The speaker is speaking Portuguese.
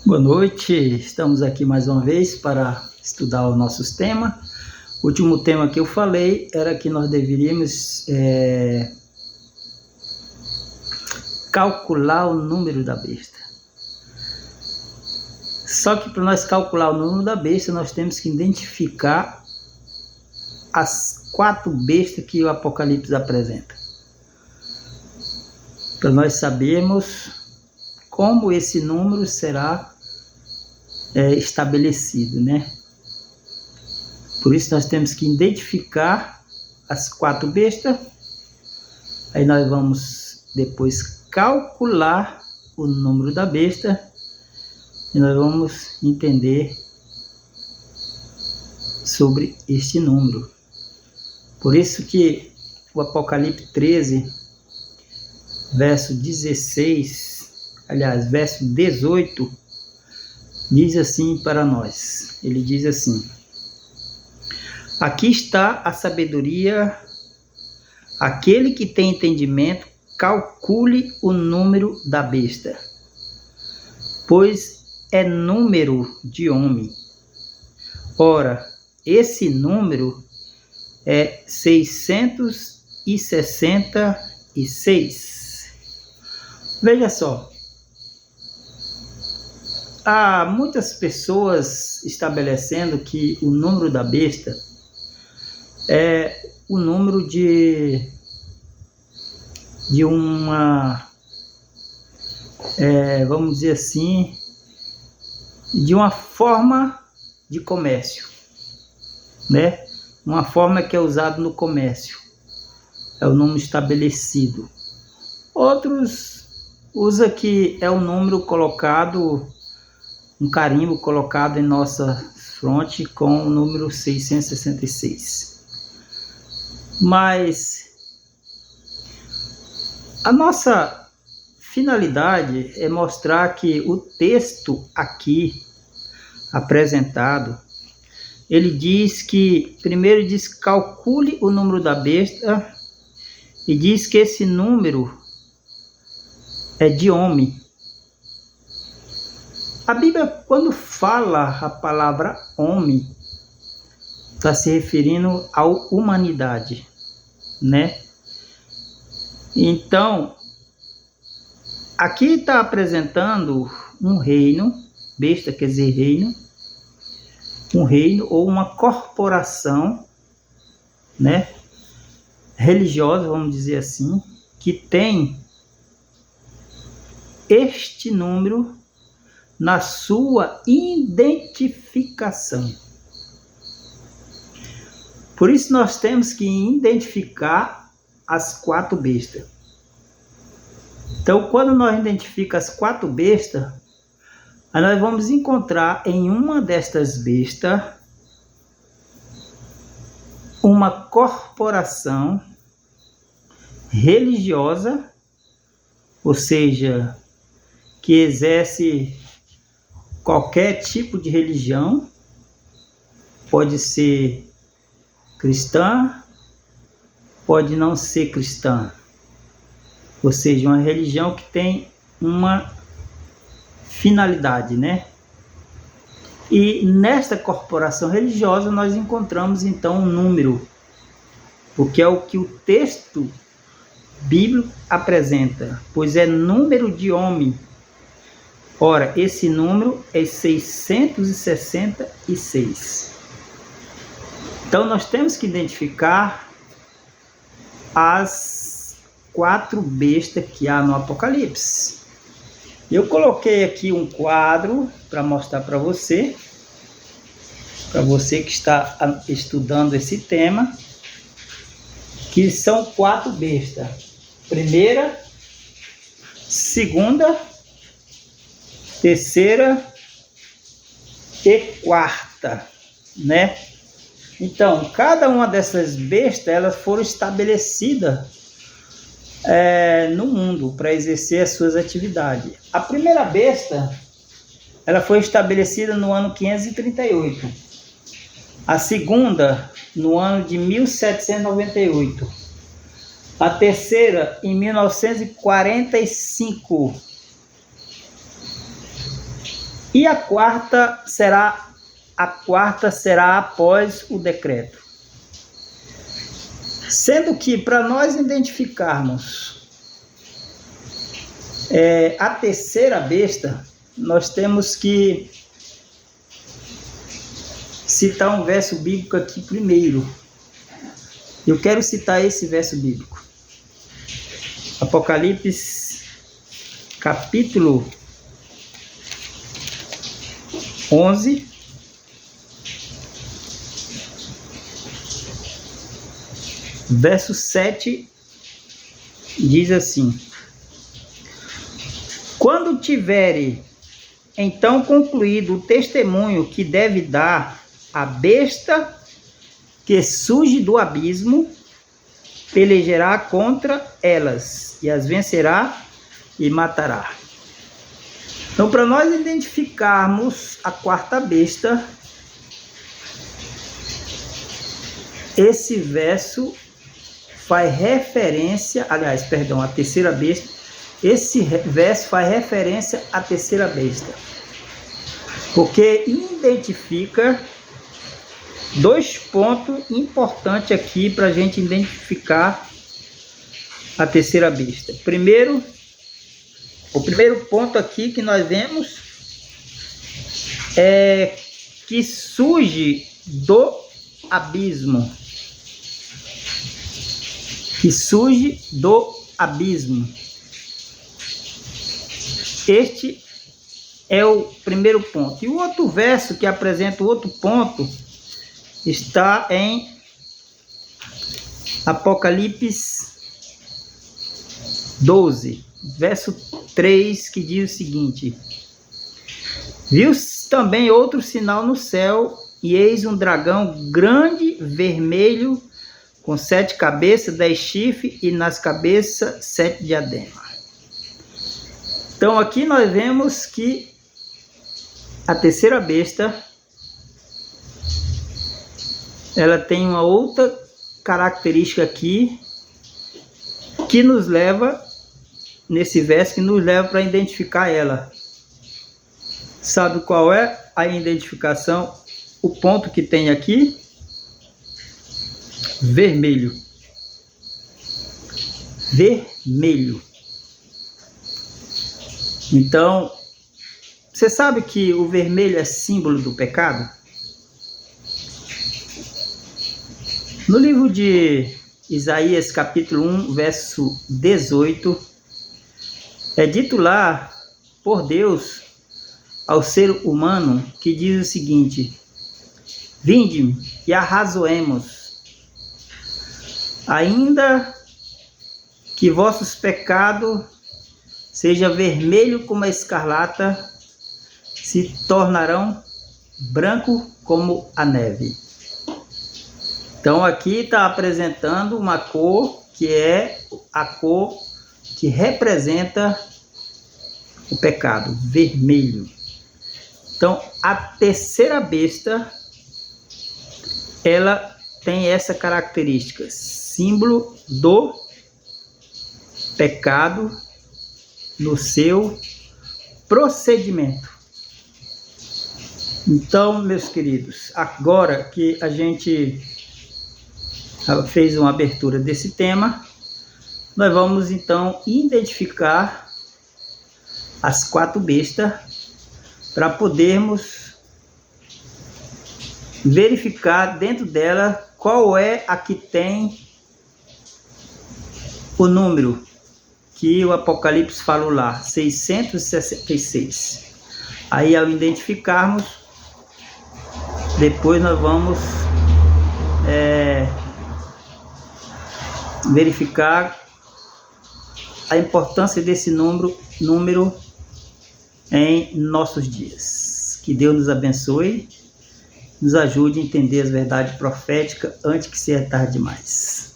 Boa noite, estamos aqui mais uma vez para estudar os nossos temas. O último tema que eu falei era que nós deveríamos calcular o número da besta. Só que para nós calcular o número da besta, nós temos que identificar as 4 bestas que o Apocalipse apresenta. Para nós sabermos como esse número será estabelecido, né? Por isso nós temos que identificar as 4 bestas. Aí nós vamos depois calcular o número da besta e nós vamos entender sobre este número. Por isso que o Apocalipse 13, verso 18, diz assim para nós. Ele diz assim: aqui está a sabedoria, aquele que tem entendimento, calcule o número da besta, pois é número de homem. Ora, esse número é 666. Veja só, há muitas pessoas estabelecendo que o número da besta é o número de uma, vamos dizer assim, de uma forma de comércio, né? Uma forma que é usada no comércio, é o número estabelecido. Outros usam que é o número colocado, um carimbo colocado em nossa fronte com o número 666. Mas a nossa finalidade é mostrar que o texto aqui apresentado, ele diz que, primeiro diz, calcule o número da besta, e diz que esse número é de homem. A Bíblia, quando fala a palavra homem, está se referindo à humanidade, né? Então, aqui está apresentando um reino, besta quer dizer reino, um reino ou uma corporação, né? Religiosa, vamos dizer assim, que tem este número na sua identificação. Por isso nós temos que identificar as 4 bestas. Então, quando nós identificamos as 4 bestas, nós vamos encontrar em uma destas bestas uma corporação religiosa, ou seja, que exerce qualquer tipo de religião, pode ser cristã, pode não ser cristã, ou seja, uma religião que tem uma finalidade, né? E nesta corporação religiosa nós encontramos então um número, porque é o que o texto bíblico apresenta, pois é número de homem. Ora, esse número é 666. Então nós temos que identificar as 4 bestas que há no Apocalipse. Eu coloquei aqui um quadro para mostrar para você que está estudando esse tema, que são 4 bestas. Primeira, segunda, terceira e quarta, né? Então, cada uma dessas bestas, elas foram estabelecidas no mundo para exercer as suas atividades. A primeira besta, ela foi estabelecida no ano 538. A segunda, no ano de 1798. A terceira, em 1945. E a quarta será após o decreto. Sendo que para nós identificarmos a terceira besta, nós temos que citar um verso bíblico aqui primeiro. Eu quero citar esse verso bíblico. Apocalipse, capítulo 11, verso 7, diz assim: quando tiverem então concluído o testemunho que deve dar a besta que surge do abismo, pelejará contra elas e as vencerá e matará. Então, para nós identificarmos a quarta besta, esse verso faz referência, a terceira besta, esse verso faz referência à terceira besta, porque identifica dois pontos importantes aqui para a gente identificar a terceira besta. Primeiro, o primeiro ponto aqui que nós vemos é que surge do abismo. Que surge do abismo. Este é o primeiro ponto. E o outro verso que apresenta o outro ponto está em Apocalipse 12, verso 3, que diz o seguinte: viu também outro sinal no céu, e eis um dragão grande, vermelho, com 7 cabeças, 10 chifres, e nas cabeças 7 diademas. Então aqui nós vemos que a terceira besta, ela tem uma outra característica aqui, que nos leva, nesse verso, que nos leva para identificar ela. Sabe qual é a identificação? O ponto que tem aqui? Vermelho. Vermelho. Então, você sabe que o vermelho é símbolo do pecado? No livro de Isaías, capítulo 1, verso 18, é dito lá por Deus ao ser humano, que diz o seguinte: vinde e arrazoemos, ainda que vossos pecados seja vermelho como a escarlata, se tornarão branco como a neve. Então aqui está apresentando uma cor que é a cor que representa o pecado, vermelho. Então a terceira besta, ela tem essa característica, símbolo do pecado no seu procedimento. Então, meus queridos, agora que a gente fez uma abertura desse tema, nós vamos então identificar as 4 bestas para podermos verificar dentro dela qual é a que tem o número que o Apocalipse falou lá, 666. Aí, ao identificarmos, depois nós vamos verificar a importância desse número em nossos dias. Que Deus nos abençoe, nos ajude a entender as verdades proféticas antes que seja tarde demais.